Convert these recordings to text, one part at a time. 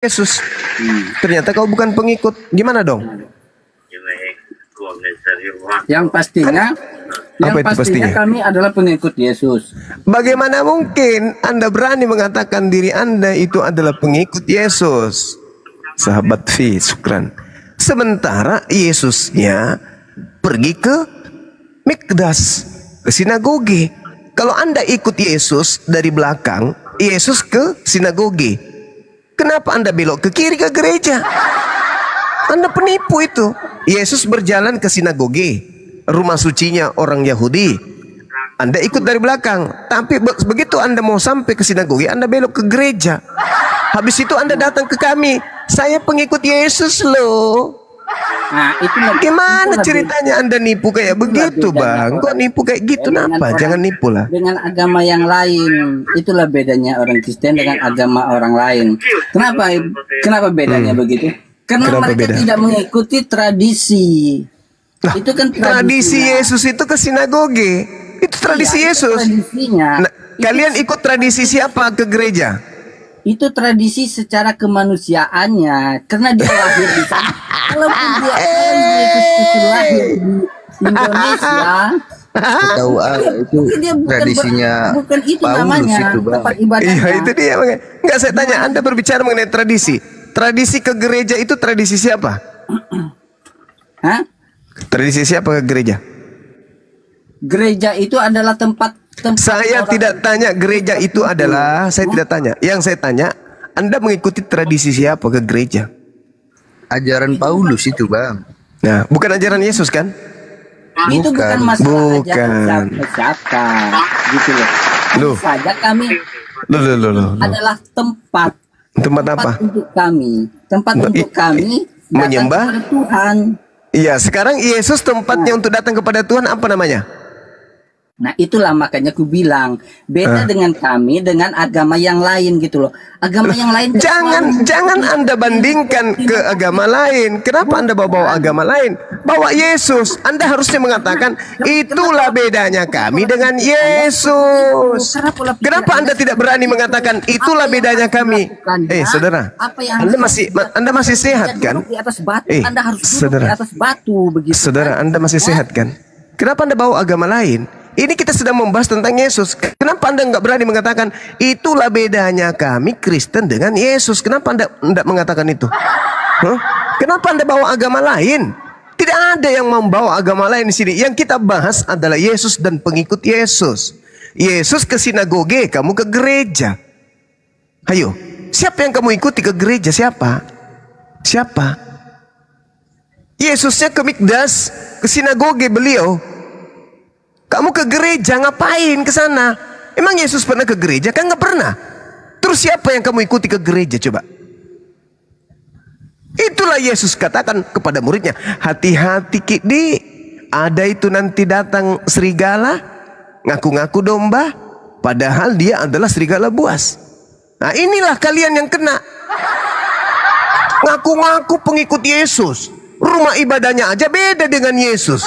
Yesus. Ternyata kau bukan pengikut. Gimana dong? Yang pastinya, kami adalah pengikut Yesus. Bagaimana mungkin Anda berani mengatakan diri Anda itu adalah pengikut Yesus? Sahabat Fi, syukran. Sementara Yesusnya pergi ke Mikdas, ke sinagoge. Kalau Anda ikut Yesus dari belakang, Yesus ke sinagoge. Kenapa Anda belok ke kiri ke gereja? Anda penipu itu. Yesus berjalan ke sinagoge, rumah sucinya orang Yahudi. Anda ikut dari belakang. Tapi begitu Anda mau sampai ke sinagoge, Anda belok ke gereja. Habis itu Anda datang ke kami. Saya pengikut Yesus loh. Nah, gimana ceritanya Anda nipu kayak begitu, Bang? Kok nipu kayak gitu? Kenapa? Jangan nipu lah. Dengan agama yang lain, itulah bedanya orang Kristen dengan agama orang lain. Kenapa bedanya begitu? Karena mereka tidak mengikuti tradisi. Nah, itu kan tradisi Yesus itu ke sinagoge. Itu tradisi Yesus. Nah, kalian ikut tradisi siapa ke gereja? Itu tradisi secara kemanusiaannya, karena dia lahir di sana. Kalaupun dia lahir di Indonesia, tahu itu tradisinya bukan itu Paulus namanya itu, tempat ibadahnya. Iya, itu dia. Enggak, saya tanya, Anda berbicara mengenai tradisi. Tradisi ke gereja itu tradisi siapa? Hah? Tradisi siapa ke gereja? Gereja itu adalah tempat saya tidak tanya gereja itu adalah, saya tidak tanya. Yang saya tanya, Anda mengikuti tradisi siapa ke gereja? Ajaran Paulus itu, Bang. Nah, bukan ajaran Yesus kan? Itu bukan masalah ajaran siapa, gitu loh. Loh. Saja kami adalah tempat apa? Untuk kami, tempat untuk kami menyembah Tuhan. Iya, sekarang Yesus tempatnya untuk datang kepada Tuhan apa namanya? Nah, itulah makanya aku bilang beda dengan kami dengan agama yang lain gitu loh. Agama yang lain jangan Anda bandingkan ke agama lain. Kenapa Anda bawa agama lain? Bawa Yesus. Anda harusnya mengatakan itulah bedanya kami dengan Yesus. Kenapa Anda tidak berani mengatakan itulah bedanya kami? Saudara, Anda masih sehat kan? Anda harus duduk di atas batu begitu. Saudara, Anda masih sehat kan? Kenapa Anda bawa agama lain? Ini kita sedang membahas tentang Yesus. Kenapa Anda nggak berani mengatakan itulah bedanya kami Kristen dengan Yesus? Kenapa Anda tidak mengatakan itu? Kenapa Anda bawa agama lain? Tidak ada yang membawa agama lain di sini. Yang kita bahas adalah Yesus dan pengikut Yesus. Yesus ke sinagoge, kamu ke gereja. Ayo, siapa yang kamu ikuti ke gereja? Siapa? Yesusnya ke Mikdas, ke sinagoge beliau. Kamu ke gereja ngapain ke sana? Emang Yesus pernah ke gereja? Kan nggak pernah. Terus siapa yang kamu ikuti ke gereja coba? Itulah Yesus katakan kepada muridnya, hati-hati Kidi, ada itu nanti datang serigala, ngaku-ngaku domba, padahal dia adalah serigala buas. Nah, inilah kalian yang kena. Ngaku-ngaku pengikut Yesus, rumah ibadahnya aja beda dengan Yesus.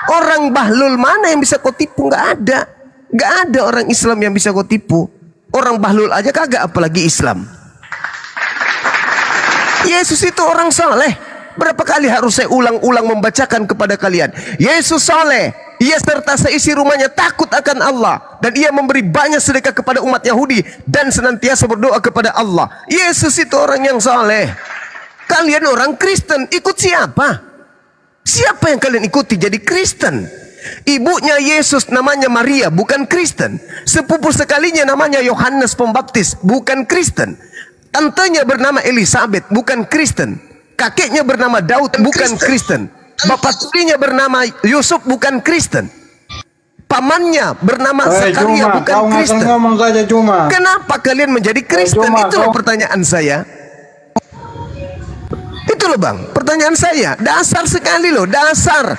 Orang bahlul mana yang bisa kau tipu? Nggak ada. Nggak ada orang Islam yang bisa kau tipu. Orang bahlul aja kagak, apalagi Islam. Yesus itu orang saleh. Berapa kali harus saya ulang-ulang membacakan kepada kalian? Yesus saleh. Ia serta seisi rumahnya takut akan Allah. Dan ia memberi banyak sedekah kepada umat Yahudi. Dan senantiasa berdoa kepada Allah. Yesus itu orang yang saleh. Kalian orang Kristen, ikut siapa? Siapa yang kalian ikuti jadi Kristen? Ibunya Yesus namanya Maria, bukan Kristen. Sepupu sekalinya namanya Yohanes Pembaptis, bukan Kristen. Tantenya bernama Elizabeth, bukan Kristen. Kakeknya bernama Daud, bukan Kristen. Bapak tirinya bernama Yusuf, bukan Kristen. Pamannya bernama Zakaria, bukan Kristen. Kenapa kalian menjadi Kristen? Itulah pertanyaan saya. Itu loh Bang, pertanyaan saya. Dasar sekali loh, dasar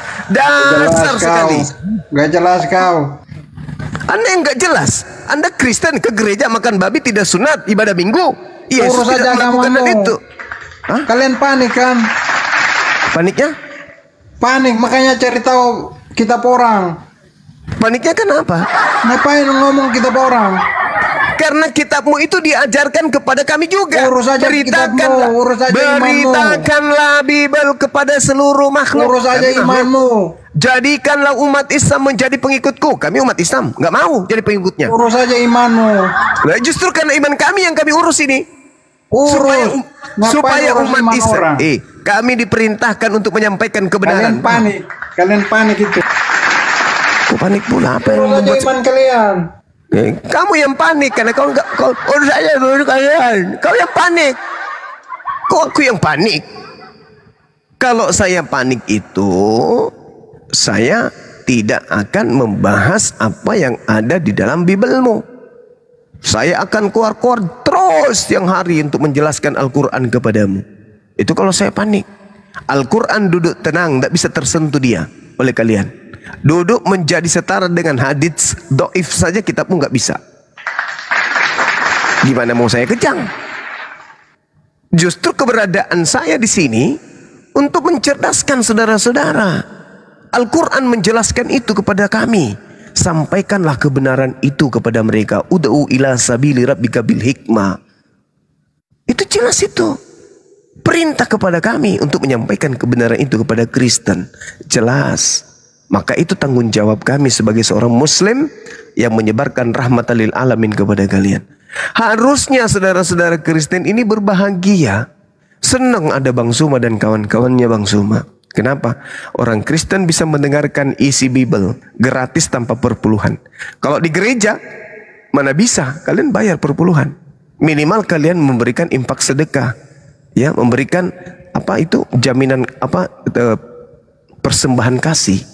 sekali. Gak jelas kau. Anda yang gak jelas. Anda Kristen ke gereja makan babi tidak sunat ibadah minggu. Yesus tidak melakukan itu. Hah? Kalian panik kan? Paniknya? Panik, makanya cari tahu kitab orang. Paniknya kenapa? Ngapain ngomong kitab orang? Karena kitabmu itu diajarkan kepada kami juga. Urus aja kitabmu, urus aja imanmu. Beritakanlah Bible kepada seluruh makhluk. Urus aja imanmu. Jadikanlah umat Islam menjadi pengikutku. Kami umat Islam, nggak mau jadi pengikutnya. Urus aja imanmu. Nah, justru karena iman kami yang kami urus ini. Urus. Supaya umat Islam. Orang? Kami diperintahkan untuk menyampaikan kebenaran. Kalian panik itu. Kok panik pula? Apa yang Urus aja membuat iman kalian. kamu yang panik karena kau urus aja dulu kalian. Kau yang panik. Kok aku yang panik? Kalau saya panik itu, saya tidak akan membahas apa yang ada di dalam Biblemu. Saya akan keluar-keluar terus tiang hari untuk menjelaskan Al-Quran kepadamu. Itu kalau saya panik. Al-Quran duduk tenang, tidak bisa tersentuh dia oleh kalian. Duduk menjadi setara dengan hadits doif saja kitabmu nggak bisa. Gimana mau saya kejang? Justru keberadaan saya di sini untuk mencerdaskan saudara-saudara. Al-Quran menjelaskan itu kepada kami. Sampaikanlah kebenaran itu kepada mereka. Ud'u ila sabili rabbika bil hikmah. Itu jelas itu. Perintah kepada kami untuk menyampaikan kebenaran itu kepada Kristen. Jelas. Maka itu tanggung jawab kami sebagai seorang Muslim yang menyebarkan rahmatan lil alamin kepada kalian. Harusnya saudara-saudara Kristen ini berbahagia. Senang ada Bang Suma dan kawan-kawannya Bang Suma. Kenapa? Orang Kristen bisa mendengarkan isi Bible gratis tanpa perpuluhan. Kalau di gereja, mana bisa? Kalian bayar perpuluhan. Minimal kalian memberikan infak sedekah. Ya, memberikan apa itu jaminan persembahan kasih.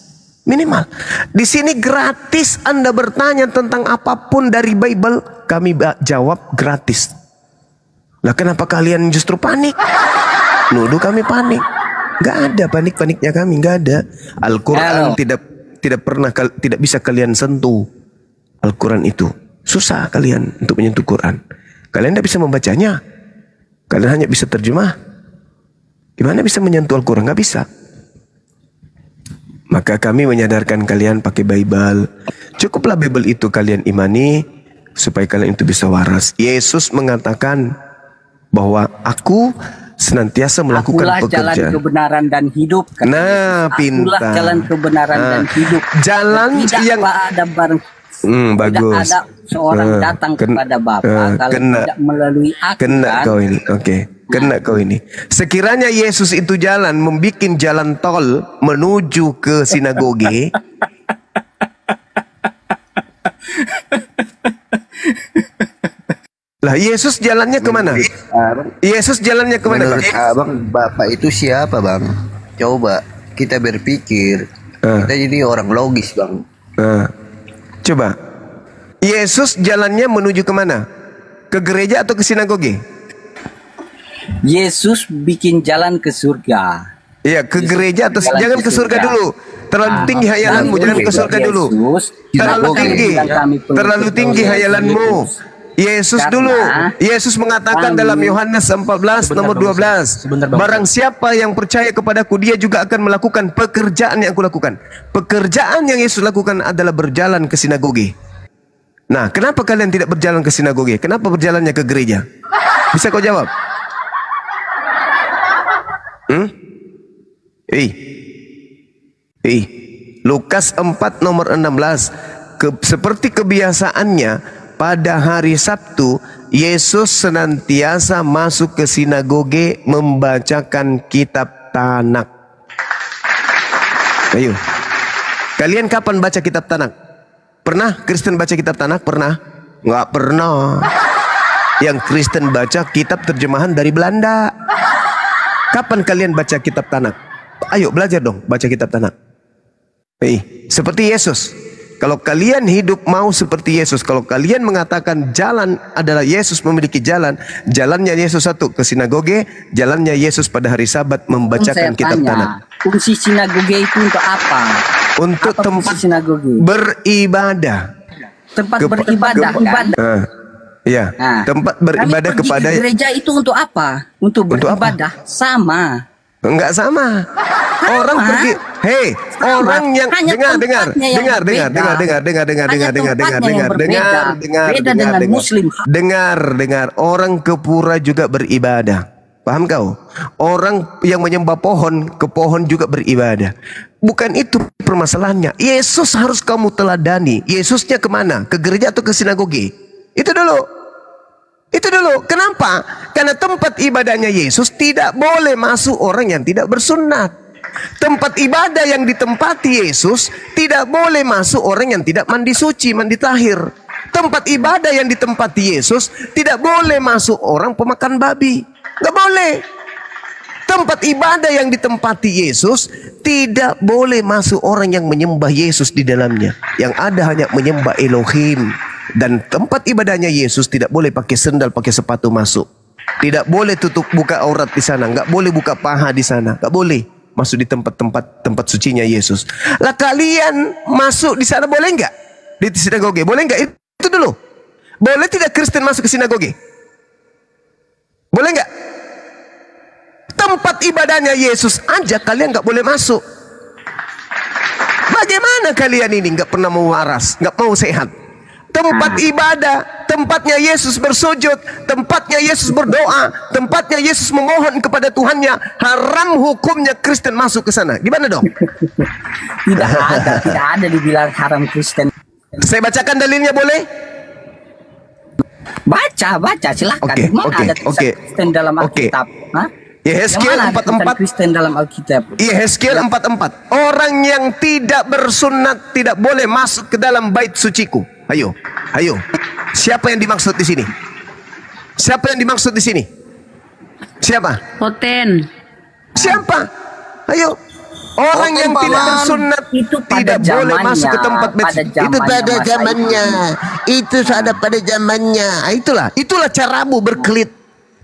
Minimal. Di sini gratis Anda bertanya tentang apapun dari Bible, kami jawab gratis. Lah kenapa kalian justru panik? Nuduh kami panik. Gak ada panik-paniknya kami, gak ada. Al-Quran tidak bisa kalian sentuh. Al-Quran itu susah kalian untuk menyentuh Quran. Kalian tidak bisa membacanya. Kalian hanya bisa terjemah. Gimana bisa menyentuh Al-Quran? Gak bisa. Maka kami menyadarkan kalian pakai Bible. Cukuplah Bible itu kalian imani supaya kalian itu bisa waras. Yesus mengatakan bahwa aku senantiasa melakukan pekerjaan. Jalan kebenaran dan hidup. Nah, pintar. Akulah jalan kebenaran dan hidup. Jalan yang ada bareng. bagus. Tidak ada seorang datang kepada Bapa kalau tidak melalui aku. Kena kau ini, oke. Kena kau ini. Sekiranya Yesus itu jalan, membuat jalan tol menuju ke sinagoge. Lah Yesus jalannya kemana? Yesus jalannya kemana? Menurut abang, Bapak itu siapa bang? Coba kita berpikir. Kita jadi orang logis bang. Coba, Yesus jalannya menuju kemana? Ke gereja atau ke sinagoge? Yesus bikin jalan ke surga. Iya, ke gereja atau jangan ke surga dulu. Terlalu tinggi hayalanmu, jangan ke surga dulu. Terlalu tinggi hayalanmu. Yesus dulu. Yesus mengatakan dalam Yohanes 14 nomor 12. Barang siapa yang percaya kepadaku, dia juga akan melakukan pekerjaan yang aku lakukan. Pekerjaan yang Yesus lakukan adalah berjalan ke sinagoge. Nah, kenapa kalian tidak berjalan ke sinagoge? Kenapa berjalannya ke gereja? Bisa kau jawab? Lukas 4 nomor 16. Seperti kebiasaannya pada hari Sabtu, Yesus senantiasa masuk ke sinagoge membacakan kitab Tanak. Ayo, kalian kapan baca kitab Tanak? Pernah Kristen baca kitab Tanak? Pernah? Nggak pernah. Yang Kristen baca kitab terjemahan dari Belanda. Kapan kalian baca kitab Tanak? Ayo belajar dong baca kitab Tanak. Seperti Yesus. Kalau kalian hidup mau seperti Yesus, kalau kalian mengatakan jalan adalah Yesus memiliki jalan, jalannya Yesus satu ke sinagoge, jalannya Yesus pada hari Sabat membacakan kitab Tanak. Fungsi sinagoge itu untuk apa? Untuk tempat beribadah. Tempat beribadah kan? Iya, tempat beribadah kepada gereja itu untuk apa? Untuk beribadah. Sama. Enggak sama. Orang pergi Hei, orang yang dengar, orang ke pura juga beribadah. Paham kau? Orang yang menyembah pohon, ke pohon juga beribadah. Bukan itu permasalahannya. Yesus harus kamu teladani. Yesusnya kemana? Ke gereja atau ke sinagoge? Itu dulu. Itu dulu. Kenapa? Karena tempat ibadahnya Yesus tidak boleh masuk orang yang tidak bersunat. Tempat ibadah yang ditempati Yesus tidak boleh masuk orang yang tidak mandi suci, mandi tahir. Tempat ibadah yang ditempati Yesus tidak boleh masuk orang pemakan babi. Gak boleh. Tempat ibadah yang ditempati Yesus tidak boleh masuk orang yang menyembah Yesus di dalamnya. Yang ada hanya menyembah Elohim. Dan tempat ibadahnya Yesus tidak boleh pakai sendal, pakai sepatu masuk. Tidak boleh tutup buka aurat di sana. Gak boleh buka paha di sana. Gak boleh masuk di tempat sucinya Yesus. Lah kalian masuk di sana boleh nggak? Di sinagoge boleh nggak? Itu dulu. Boleh tidak Kristen masuk ke sinagoge? Boleh nggak? Tempat ibadahnya Yesus aja kalian nggak boleh masuk. Bagaimana kalian ini nggak pernah mau waras, nggak mau sehat? Tempat ibadah, tempatnya Yesus bersujud, tempatnya Yesus berdoa, tempatnya Yesus memohon kepada Tuhannya. Haram hukumnya Kristen masuk ke sana. Gimana dong? Tidak ada dibilang haram Kristen. Saya bacakan dalilnya boleh? Baca silahkan. Ada Kristen dalam Alkitab? Yehezkiel 44. Kristen dalam Alkitab. Yehezkiel 44. Orang yang tidak bersunat tidak boleh masuk ke dalam bait suciku. Ayo. Siapa yang dimaksud di sini? Siapa yang dimaksud di sini? Siapa? Hoten. Siapa? Ayo. Orang yang tidak bersunat itu tidak boleh masuk ke tempat bait suci. Itu pada zamannya. Itu ada pada zamannya. Itulah caramu berkelit.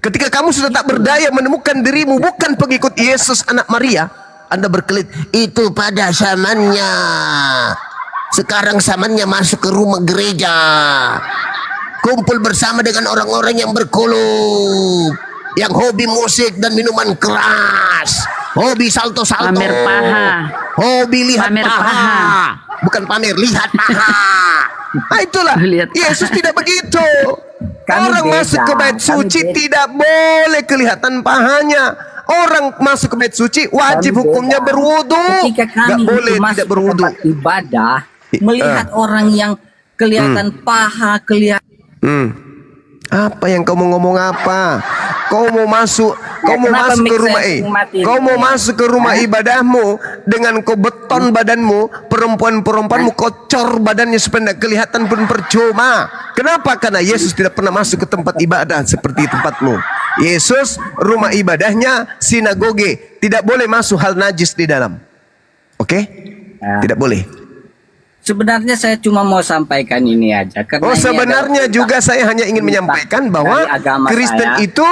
Ketika kamu sudah tak berdaya menemukan dirimu bukan pengikut Yesus anak Maria, Anda berkelit. Itu pada zamannya. Sekarang zamannya masuk ke rumah gereja, kumpul bersama dengan orang-orang yang berkulub, yang hobi musik dan minuman keras, hobi salto-salto, pamer paha, hobi lihat pamer paha. Bukan pamer, lihat paha. Nah itulah, Yesus tidak begitu. Orang masuk ke bait suci tidak boleh kelihatan pahanya. Orang masuk ke bait suci wajib hukumnya berwudu. Ketika kami boleh masuk tidak berwudu. Tempat ibadah, melihat orang yang kelihatan paha, kelihatan. Apa yang kau mau ngomong apa? Kau mau masuk ke rumah ibadahmu dengan kau beton badanmu, perempuanmu kocor badannya supaya tidak kelihatan pun percuma. Kenapa? Karena Yesus tidak pernah masuk ke tempat ibadah seperti tempatmu. Yesus rumah ibadahnya sinagoge, tidak boleh masuk hal najis di dalam. Oke? Tidak boleh. Sebenarnya saya cuma mau sampaikan ini aja. Sebenarnya juga saya hanya ingin menyampaikan bahwa Kristen itu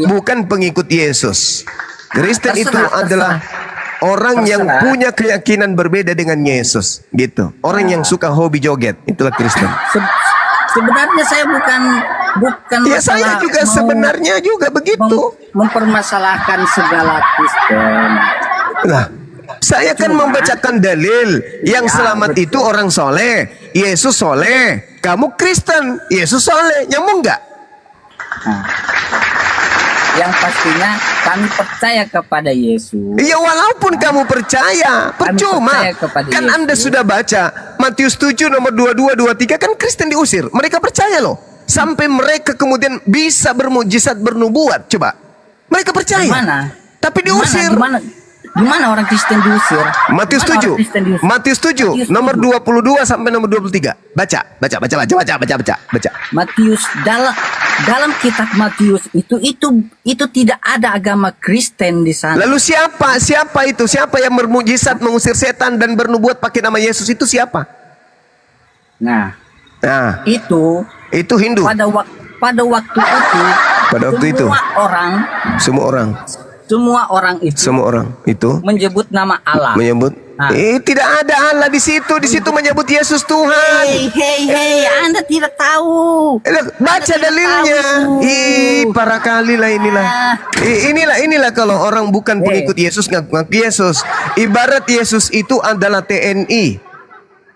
bukan pengikut Yesus. Kristen itu adalah orang yang punya keyakinan berbeda dengan Yesus, gitu. Orang yang suka hobi joget, itulah Kristen. Sebenarnya saya bukan ya saya juga sebenarnya juga begitu. Mempermasalahkan segala Kristen. Nah, saya kan membacakan dalil yang selamat itu orang soleh, Yesus soleh. Kamu Kristen, Yesus soleh, nyambung nggak? Yang pastinya kami percaya kepada Yesus. Iya, walaupun kamu percaya, percuma. Kan Yesus. Anda sudah baca Matius 7 nomor 22, 23 kan Kristen diusir. Mereka percaya loh. Sampai mereka kemudian bisa bermujizat bernubuat. Coba. Mereka percaya. Dimana? Tapi diusir. Di mana orang Kristen diusir? Matius 7. Matius 7 nomor 22 sampai nomor 23. Baca. Matius dalam kitab Matius itu tidak ada agama Kristen di sana. Lalu siapa itu? Siapa yang bermujizat mengusir setan dan bernubuat pakai nama Yesus itu siapa? Nah, itu Hindu. Pada waktu itu semua orang semua orang itu menyebut nama Allah. Tidak ada Allah di situ. Di situ menyebut Yesus Tuhan. Hei, Anda tidak tahu. Baca dalilnya. Para kali lah inilah. Inilah kalau orang bukan pengikut Yesus ngaku Yesus. Ibarat Yesus itu adalah TNI.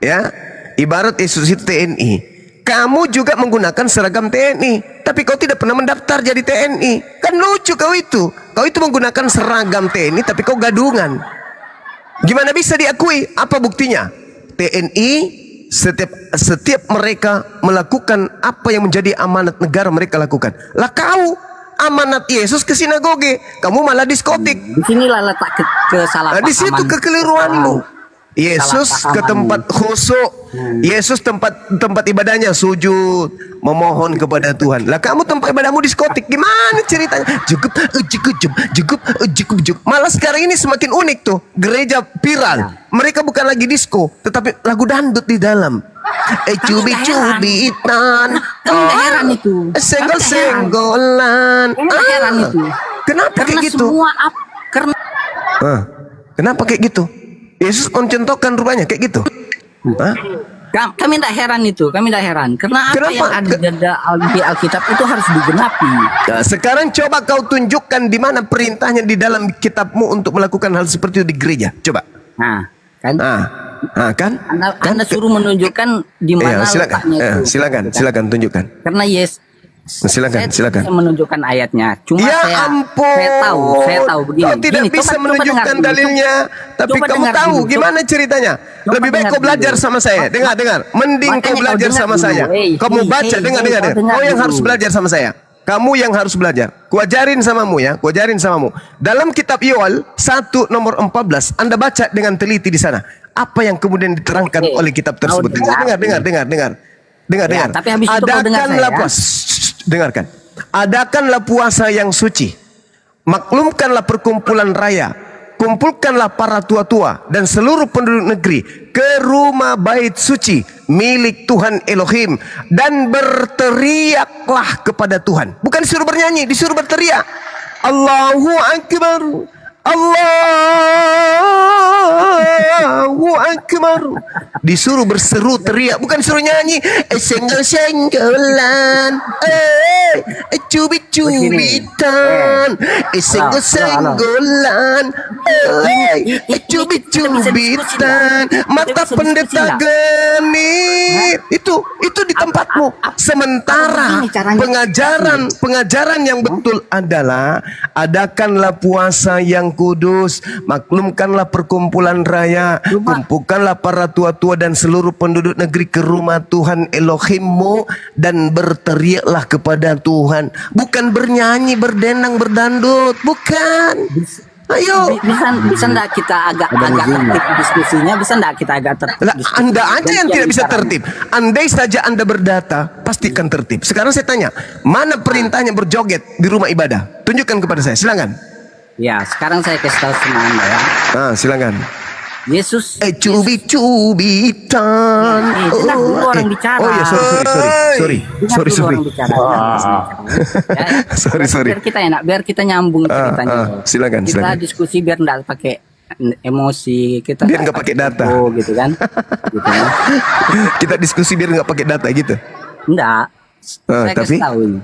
Ya. Ibarat Yesus itu TNI. Kamu juga menggunakan seragam TNI, tapi kau tidak pernah mendaftar jadi TNI. Kan lucu kau itu. Kau itu menggunakan seragam TNI, tapi kau gadungan. Gimana bisa diakui? Apa buktinya? TNI setiap mereka melakukan apa yang menjadi amanat negara mereka lakukan. Lah kau amanat Yesus ke sinagoge, kamu malah diskotik. Disinilah letak kesalahan. Di situ kekeliruanmu. Yesus ke tempat khusyuk. Yesus tempat ibadahnya sujud, memohon kepada Tuhan. Lah kamu tempat ibadahmu diskotik. Gimana ceritanya? Cukup. Malah sekarang ini semakin unik tuh. Gereja viral. Mereka bukan lagi disco, tetapi lagu dandut di dalam. Cubitan. Heran itu. Senggol-senggolan. Heran itu. Kenapa kayak gitu? Kenapa kayak gitu? Yesus mencontohkan rupanya kayak gitu. Kami tidak heran itu. Kami tidak heran. Karena apa yang ada di Alkitab itu harus digenapi. Nah, sekarang coba kau tunjukkan di mana perintahnya di dalam kitabmu untuk melakukan hal seperti itu di gereja. Coba. Kan? Anda suruh menunjukkan di mana letaknya itu. Silakan tunjukkan. Karena Silakan. Saya menunjukkan ayatnya. Cuma saya tahu begini. Kau tidak bisa menunjukkan dalilnya, tapi kamu tahu gimana ceritanya. Lebih baik kau belajar sama saya. Dengar. Mending kau belajar sama saya. Kamu baca, dengar. Kau yang harus belajar sama saya. Kamu yang harus belajar. Kuajarin samamu ya. Dalam kitab Yoel 1 nomor 14, Anda baca dengan teliti di sana. Apa yang kemudian diterangkan oleh kitab tersebut. Dengar. Tapi habis itu kau dengar saya. Dengarkan. Adakanlah puasa yang suci. Maklumkanlah perkumpulan raya. Kumpulkanlah para tua-tua dan seluruh penduduk negeri ke rumah bait suci milik Tuhan Elohim dan berteriaklah kepada Tuhan. Bukan disuruh bernyanyi, disuruh berteriak. Allahu Akbar. Allahu Akbar. Disuruh berseru teriak, bukan disuruh nyanyi. Senggol-senggolan, cubit-cubitan, senggol-senggolan, cubit-cubitan, mata pendeta genit. Itu di tempatmu. Sementara pengajaran yang betul adalah adakanlah puasa yang kudus, maklumkanlah perkumpulan raya, kumpulkanlah para tua-tua dan seluruh penduduk negeri ke rumah Tuhan Elohimmu dan berteriaklah kepada Tuhan. Bukan bernyanyi, berdendang, berdandut, bukan. Ayo. Bisa enggak kita agak tertib diskusinya? Bisa enggak kita agak tertib? Anda aja yang tidak bisa tertib. Andai saja Anda berdata, pastikan tertib. Sekarang saya tanya, mana perintahnya berjoget di rumah ibadah? Tunjukkan kepada saya, silakan. Ya, sekarang saya kasih tahu sama Anda ya. Silakan. Yesus cubit-cubitan. Dulu orang bicara. Oh ya, sorry. Sorry. Biar kita nyambung ceritanya. Silakan. Kita diskusi biar enggak pakai emosi, kita biar nggak pakai data. Gitu kan. Kita diskusi biar nggak pakai data gitu. Enggak. Saya kasih tahu ini.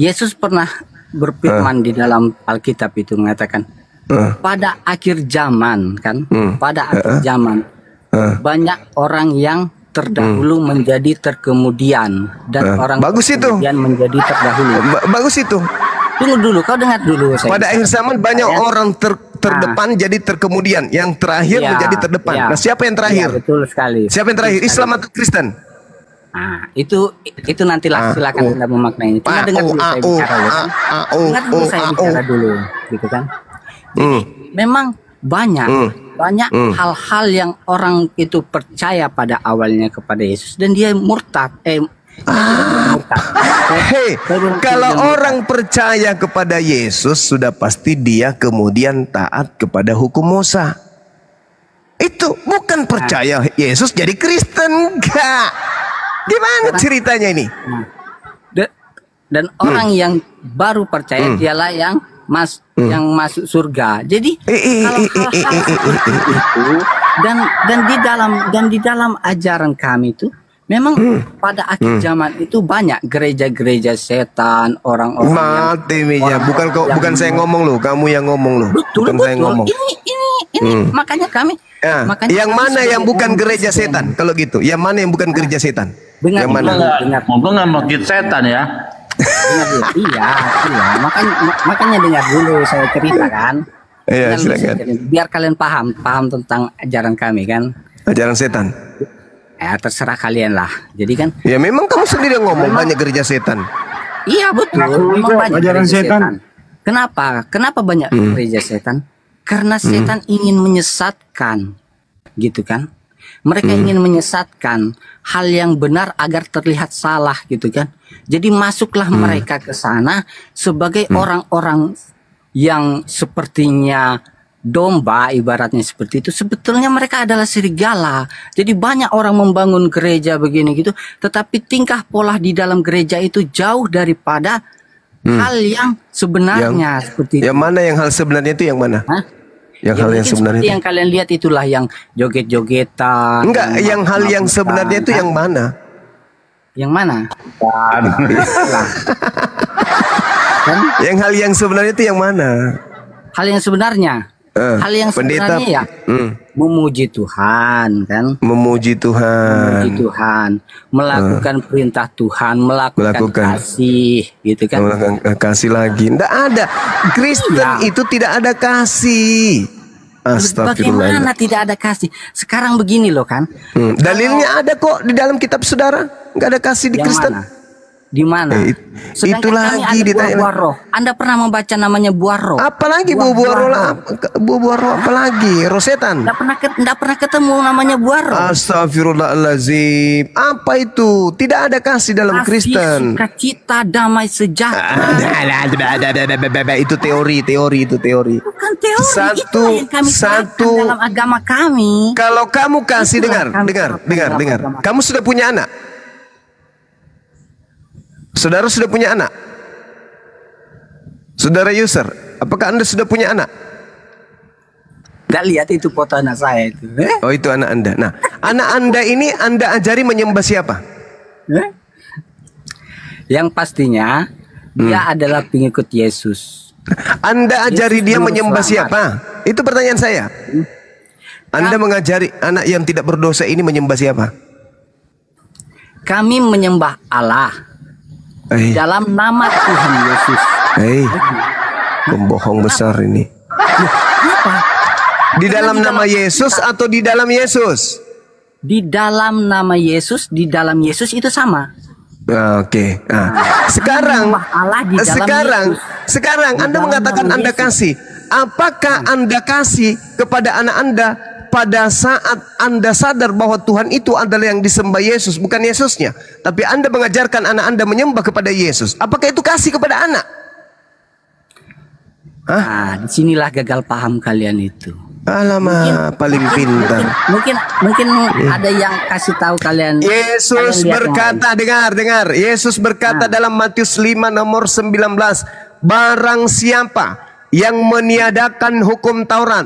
Yesus pernah berfirman di dalam Alkitab itu mengatakan pada akhir zaman kan, pada akhir zaman banyak orang yang terdahulu menjadi terkemudian dan orang bagus kemudian menjadi terdahulu. Bagus itu. Tunggu dulu, kau dengar dulu. Pada akhir zaman banyak orang terdepan jadi terkemudian, yang terakhir menjadi terdepan. Nah, siapa yang terakhir? Betul sekali. Siapa yang terakhir? Islam atau Kristen? Itu nantilah silakan Anda memaknainya. Cuma dengar dulu saya bicara dulu, gitu kan. Jadi, memang banyak hal-hal yang orang itu percaya pada awalnya kepada Yesus dan dia murtad. Kalau orang percaya kepada Yesus sudah pasti dia kemudian taat kepada hukum Musa. Itu bukan percaya Yesus jadi Kristen, enggak. Gimana ceritanya ini? Dan orang yang baru percaya dialah yang masuk surga. Jadi kalau hal-hal seperti itu dan di dalam ajaran kami itu memang pada akhir zaman itu banyak gereja-gereja setan, orang-orang mati Mija. Bukan saya ngomong loh, kamu yang ngomong loh. Betul, bukan saya ngomong. Ini makanya kami yang mana yang bukan gereja setan? Kalau gitu, yang mana yang bukan gereja setan? Dengar, yang mana? Ngomong nggak masjid setan ya? Iya. Makanya dengar dulu saya cerita kan. Iya, silakan. Biar kalian paham tentang ajaran kami kan. Ajaran setan. Ya terserah kalian lah. Jadi kan. Ya memang kamu sendiri yang ngomong banyak gereja setan. Iya betul. Memang banyak ajaran gereja setan. Kenapa banyak gereja setan? Karena setan ingin menyesatkan, gitu kan? Mereka ingin menyesatkan hal yang benar agar terlihat salah, gitu kan? Jadi masuklah mereka ke sana sebagai orang-orang yang sepertinya domba, ibaratnya seperti itu. Sebetulnya mereka adalah serigala. Jadi banyak orang membangun gereja begini gitu, tetapi tingkah pola di dalam gereja itu jauh daripada hal yang sebenarnya seperti itu. Yang mana yang hal sebenarnya itu yang mana? Hah? Yang hal yang sebenarnya itu. Yang kalian lihat itulah yang joget-jogetan. Enggak, yang hal yang sebenarnya itu yang mana? Yang mana? Yang hal yang sebenarnya itu yang mana? Hal yang sebenarnya. Hal yang pendeta, sebenarnya ya memuji Tuhan kan, memuji Tuhan, melakukan perintah Tuhan, melakukan kasih, gitu kan? Melakukan kasih lagi, nggak ada. Kristen itu tidak ada kasih. Astagfirullah. Bagaimana tidak ada kasih? Sekarang begini loh kan? Dalilnya ada kok di dalam kitab saudara, nggak ada kasih di Kristen. Mana? Di mana? Itu lagi ada buah roh. Anda pernah membaca namanya buah roh? Apalagi buah roh apalagi? Roh setan. Enggak pernah ketemu namanya buah roh. Astagfirullahalazim. Apa itu? Tidak ada kasih dalam Kristen. Sukacita, damai, sejahtera. Itu teori. Bukan teori. Itu yang kami terapkan dalam agama kami. Kalau kamu kasih dengar. Kamu sudah punya anak? Saudara sudah punya anak? Saudara user, apakah Anda sudah punya anak? Nggak lihat itu foto anak saya itu. Oh, itu anak Anda. Nah, anak Anda ini Anda ajari menyembah siapa? Yang pastinya dia adalah pengikut Yesus. Anda ajari dia menyembah siapa? Itu pertanyaan saya. Anda mengajari anak yang tidak berdosa ini menyembah siapa? Kami menyembah Allah. Dalam nama Tuhan Yesus. Pembohong besar ini. Kenapa? Di dalam nama Yesus atau di dalam Yesus? Di dalam nama Yesus, di dalam Yesus itu sama. Oke. Sekarang Anda mengatakan Anda kasih. Apakah Anda kasih kepada anak Anda pada saat Anda sadar bahwa Tuhan itu adalah yang disembah Yesus, bukan Yesusnya, tapi Anda mengajarkan anak Anda menyembah kepada Yesus? Apakah itu kasih kepada anak? Nah, disinilah gagal paham kalian itu. Alamak, paling pintar. Mungkin ada yang kasih tahu kalian. Yesus berkata, dengar. Yesus berkata dalam Matius 5 nomor 19, barang siapa yang meniadakan hukum Taurat,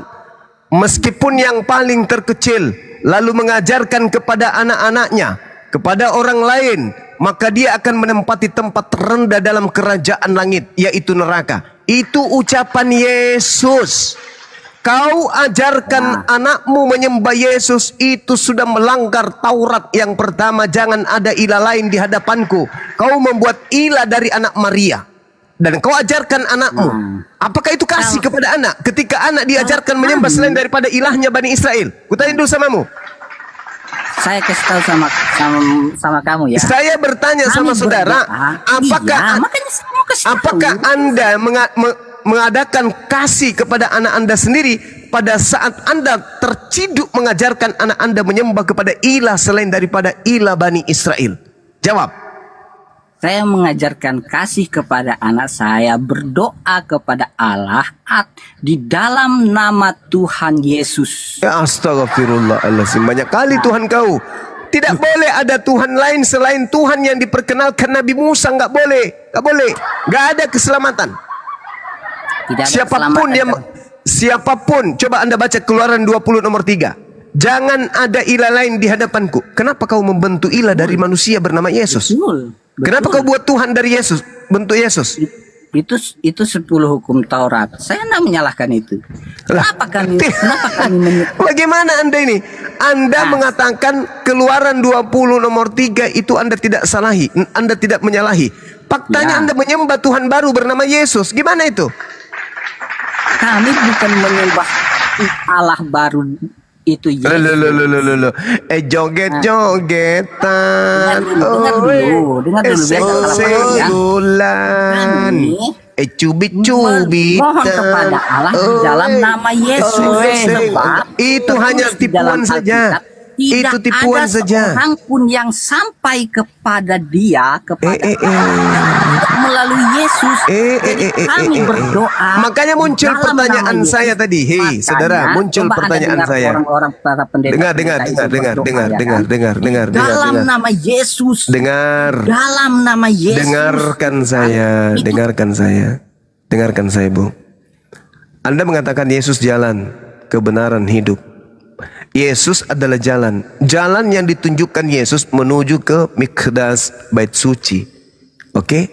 meskipun yang paling terkecil, lalu mengajarkan kepada anak-anaknya, kepada orang lain, maka dia akan menempati tempat terendah dalam kerajaan langit, yaitu neraka. Itu ucapan Yesus. Kau ajarkan anakmu menyembah Yesus, itu sudah melanggar Taurat yang pertama, jangan ada ilah lain di hadapanku. Kau membuat ilah dari anak Maria. Dan kau ajarkan anakmu. Apakah itu kasih kepada anak? Ketika anak diajarkan menyembah selain daripada ilahnya Bani Israel. Kutanya dulu samamu. Saya kasih tahu sama kamu ya. Saya bertanya sama saudara, apakah Anda mengadakan kasih kepada anak Anda sendiri pada saat Anda terciduk mengajarkan anak Anda menyembah kepada ilah selain daripada ilah Bani Israel? Jawab. Saya mengajarkan kasih kepada anak saya, berdoa kepada Allah di dalam nama Tuhan Yesus. Ya, astagfirullahaladzim. Banyak kali Tuhan kau Tidak boleh ada Tuhan lain selain Tuhan yang diperkenalkan Nabi Musa. Nggak boleh, nggak boleh. Nggak ada keselamatan. Tidak ada Siapapun yang siapapun, coba Anda baca Keluaran 20 nomor 3. Jangan ada ilah lain di hadapanku. Kenapa kau membentuk ilah dari manusia bernama Yesus? Betul. Kenapa kau buat Tuhan dari Yesus, bentuk Yesus? Itu 10 hukum Taurat. Saya tidak menyalahkan itu. Kenapa kami Bagaimana Anda ini? Anda mengatakan Keluaran 20 nomor 3 itu Anda tidak salahi, Anda tidak menyalahi. Faktanya Anda menyembah Tuhan baru bernama Yesus. Gimana itu? Kami bukan menyembah Allah baru itu Yesus. Joget-jogetan. Dengar dulu Sebulan. Cubit-cubit. Mohon kepada Allah di dalam nama Yesus. Sebab itu hanya tipuan saja. Itu tipuan saja. Orang pun yang sampai kepada dia, melalui Yesus. Kami berdoa. Makanya muncul pertanyaan saya tadi. Hei, saudara, muncul pertanyaan saya. Dengar. Dalam nama Yesus. Dalam nama Yesus. Dengarkan saya, Bu. Anda mengatakan Yesus jalan, kebenaran, hidup. Yesus adalah jalan. Jalan yang ditunjukkan Yesus menuju ke Mikdas, bait suci. Oke?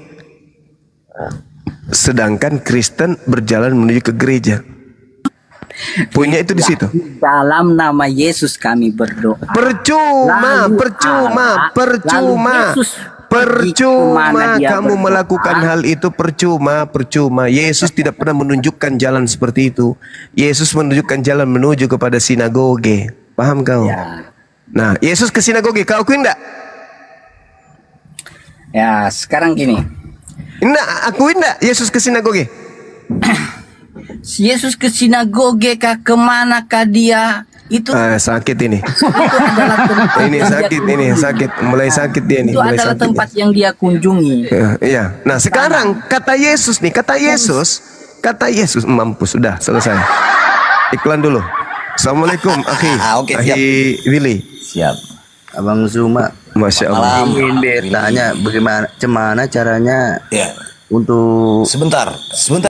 Sedangkan Kristen berjalan menuju ke gereja. Poinnya itu di situ. Dalam nama Yesus kami berdoa. Percuma kamu melakukan hal itu, percuma. Yesus tidak pernah menunjukkan jalan seperti itu. Yesus menunjukkan jalan menuju kepada sinagoge. Paham kau? Ya. Nah, Yesus ke sinagoge, kau akuin enggak? Ya, sekarang gini. Enggak, akuin enggak Yesus ke sinagoge? Yesus ke sinagoge kah, kemanakah dia? Itu sakit ini. sakit. Mulai sakit dia nih. Itu adalah tempat yang dia kunjungi. Iya. Nah, sekarang kata Yesus, mampus, sudah selesai. Iklan dulu. Assalamualaikum, akhi. Akhi Willy. Siap. Abang Zuma. Masya Allah. Ingin bertanya bagaimana caranya untuk Sebentar.